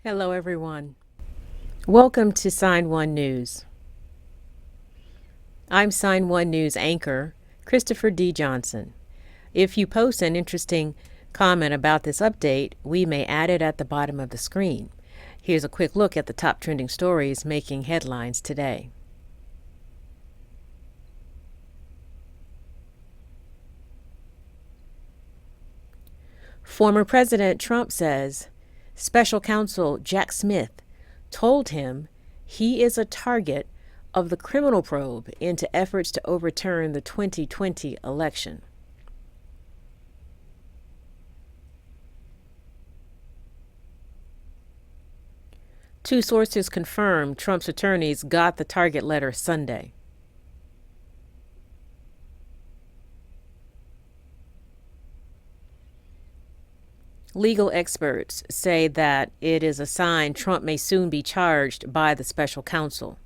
Hello, everyone. Welcome to Sign1News. I'm Sign1News anchor, Christopher D. Johnson. If you post an interesting comment about this update, we may add it at the bottom of the screen. Here's a quick look at the top trending stories making headlines today. Former President Trump says Special Counsel Jack Smith told him he is a target of the criminal probe into efforts to overturn the 2020 election. Two sources confirmed Trump's attorneys got the target letter Sunday. Legal experts say that it is a sign Trump may soon be charged by the special counsel.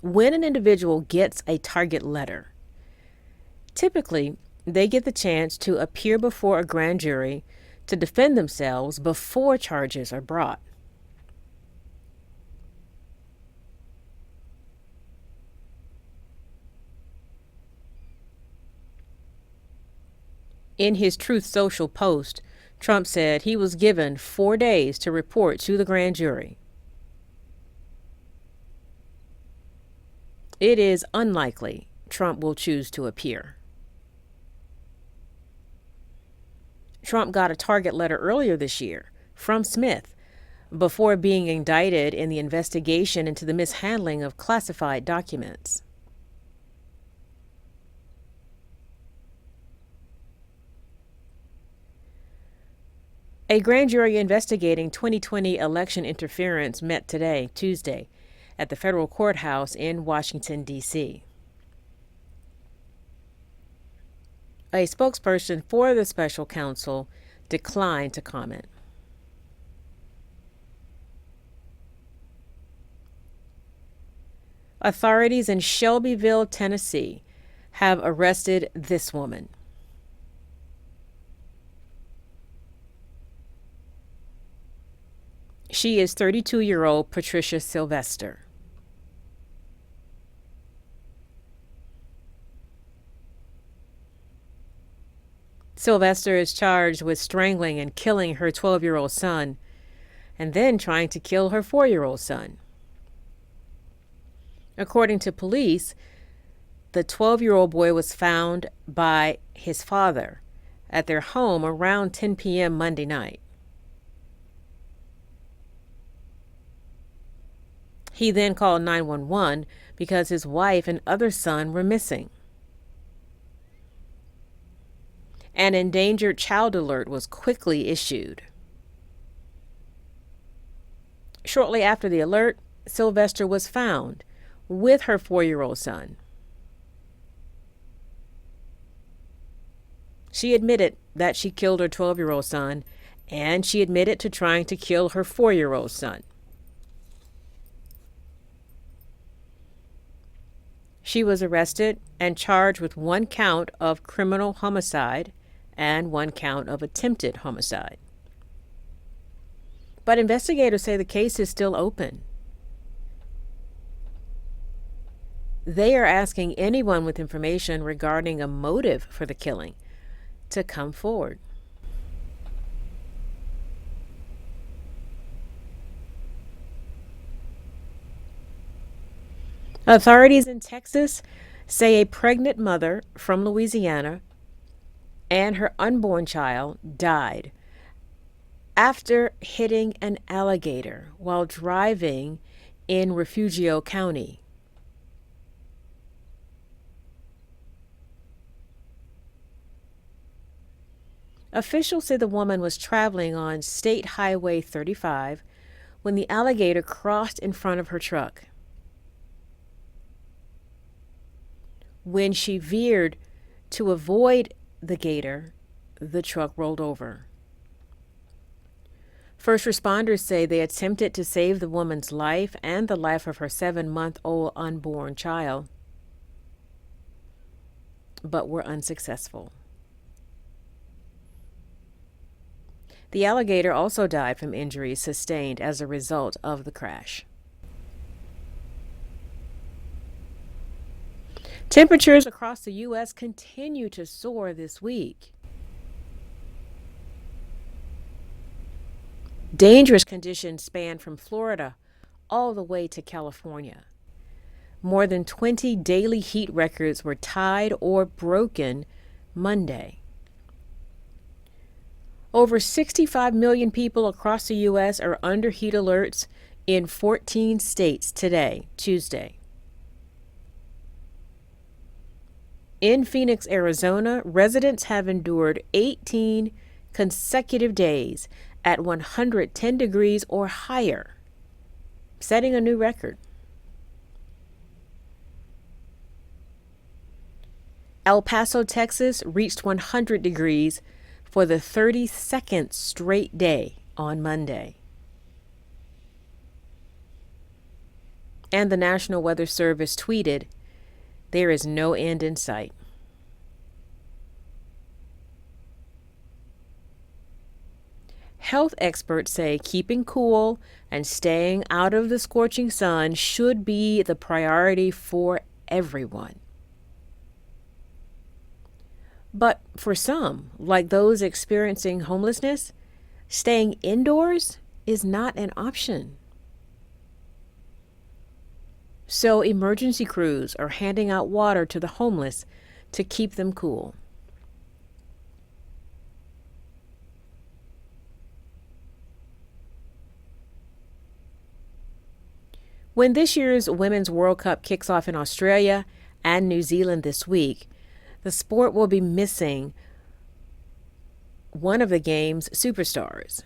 When an individual gets a target letter, typically they get the chance to appear before a grand jury to defend themselves before charges are brought. In his Truth Social post, Trump said he was given 4 days to report to the grand jury. It is unlikely Trump will choose to appear. Trump got a target letter earlier this year from Smith before being indicted in the investigation into the mishandling of classified documents. A grand jury investigating 2020 election interference met today, Tuesday, at the federal courthouse in Washington, D.C. A spokesperson for the special counsel declined to comment. Authorities in Shelbyville, Tennessee, have arrested this woman. She is 32-year-old Patricia Sylvester. Sylvester is charged with strangling and killing her 12-year-old son and then trying to kill her 4-year-old son. According to police, the 12-year-old boy was found by his father at their home around 10 p.m. Monday night. He then called 911 because his wife and other son were missing. An endangered child alert was quickly issued. Shortly after the alert, Sylvester was found with her 4-year-old son. She admitted that she killed her 12-year-old son, and she admitted to trying to kill her 4-year-old son. She was arrested and charged with 1 count of criminal homicide and 1 count of attempted homicide. But investigators say the case is still open. They are asking anyone with information regarding a motive for the killing to come forward. Authorities in Texas say a pregnant mother from Louisiana and her unborn child died after hitting an alligator while driving in Refugio County. Officials say the woman was traveling on State Highway 35 when the alligator crossed in front of her truck. When she veered to avoid the gator, the truck rolled over. First responders say they attempted to save the woman's life and the life of her 7-month-old unborn child, but were unsuccessful. The Alligator also died from injuries sustained as a result of the crash. Temperatures across the U.S. continue to soar this week. Dangerous conditions span from Florida all the way to California. More than 20 daily heat records were tied or broken Monday. Over 65 million people across the U.S. are under heat alerts in 14 states today, Tuesday. In Phoenix, Arizona, residents have endured 18 consecutive days at 110 degrees or higher, setting a new record. El Paso, Texas reached 100 degrees for the 32nd straight day on Monday. And the National Weather Service tweeted, "There is no end in sight." Health experts say keeping cool and staying out of the scorching sun should be the priority for everyone. But for some, like those experiencing homelessness, staying indoors is not an option. So emergency crews are handing out water to the homeless to keep them cool. When this year's Women's World Cup kicks off in Australia and New Zealand this week, the sport will be missing one of the game's superstars.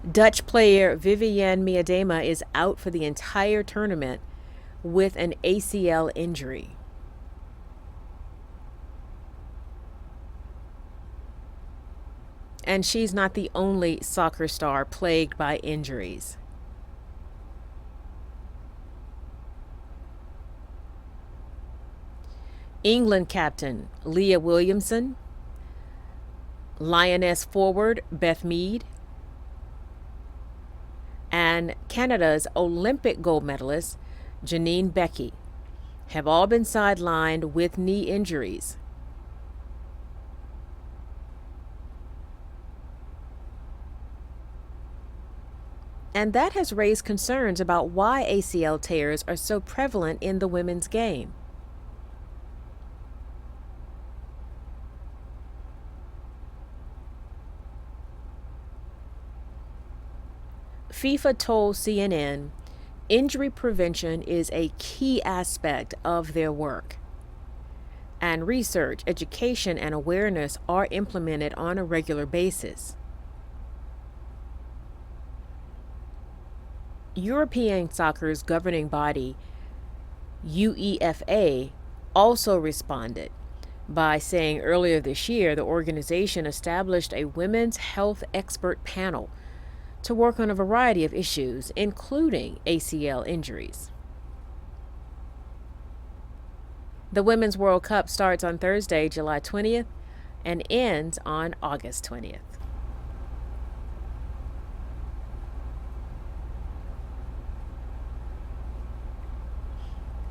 Dutch player Vivianne Miedema is out for the entire tournament with an ACL injury. And she's not the only soccer star plagued by injuries. England captain Leah Williamson, Lioness forward Beth Mead, and Canada's Olympic gold medalist Janine Beckie have all been sidelined with knee injuries. And that has raised concerns about why ACL tears are so prevalent in the women's game. FIFA told CNN injury prevention is a key aspect of their work, and research, education, and awareness are implemented on a regular basis. European soccer's governing body, UEFA, also responded by saying earlier this year the organization established a women's health expert panel to work on a variety of issues, including ACL injuries. The Women's World Cup starts on Thursday, July 20th, and ends on August 20th.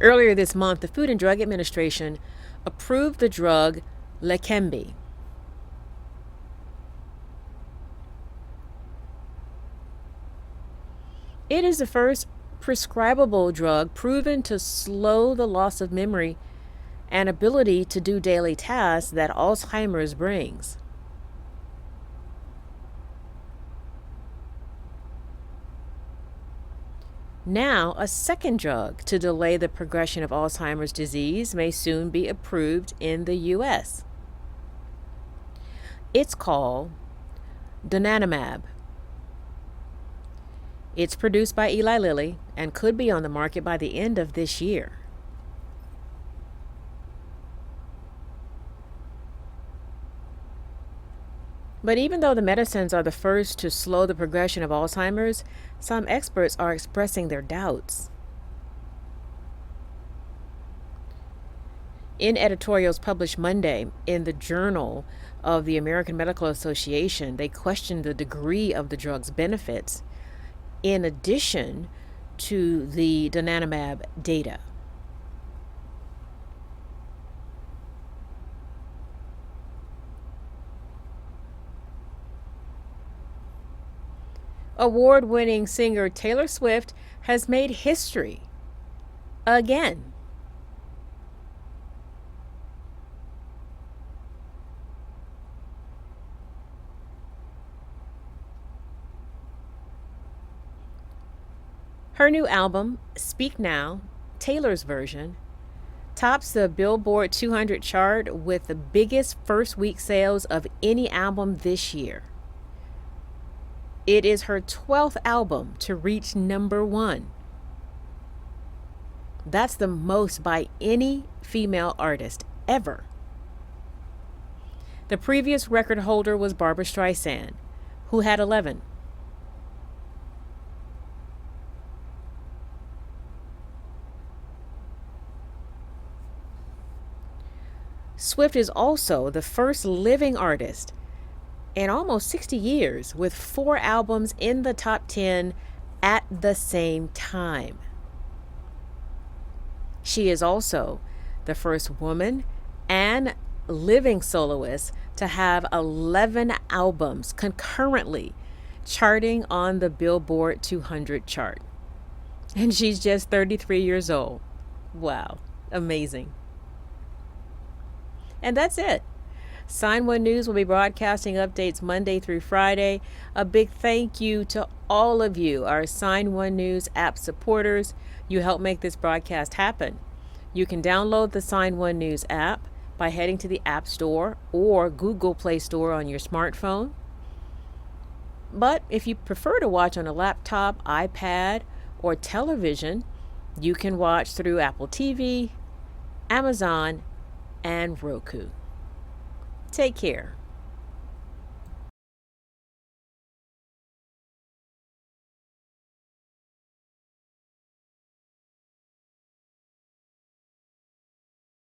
Earlier this month, the Food and Drug Administration approved the drug Leqembi. It is the first prescribable drug proven to slow the loss of memory and ability to do daily tasks that Alzheimer's brings. Now, a second drug to delay the progression of Alzheimer's disease may soon be approved in the U.S. It's called donanemab. It's produced by Eli Lilly and could be on the market by the end of this year. But even though the medicines are the first to slow the progression of Alzheimer's, some experts are expressing their doubts. In editorials published Monday in the Journal of the American Medical Association, they questioned the degree of the drug's benefits in addition to the donanemab data. Award-winning singer Taylor Swift has made history again. Her new album, Speak Now, Taylor's version, tops the Billboard 200 chart with the biggest first week sales of any album this year. It is her 12th album to reach #1. That's the most by any female artist ever. The previous record holder was Barbra Streisand, who had 11. Swift is also the first living artist in almost 60 years with 4 albums in the top 10 at the same time. She is also the first woman and living soloist to have 11 albums concurrently charting on the Billboard 200 chart. And she's just 33 years old. Wow, amazing. And that's it. Sign1News will be broadcasting updates Monday through Friday. A big thank you to all of you, our Sign1News app supporters. You help make this broadcast happen. You can download the Sign1News app by heading to the App Store or Google Play Store on your smartphone. But if you prefer to watch on a laptop, iPad, or television, you can watch through Apple TV, Amazon, and Roku. Take care.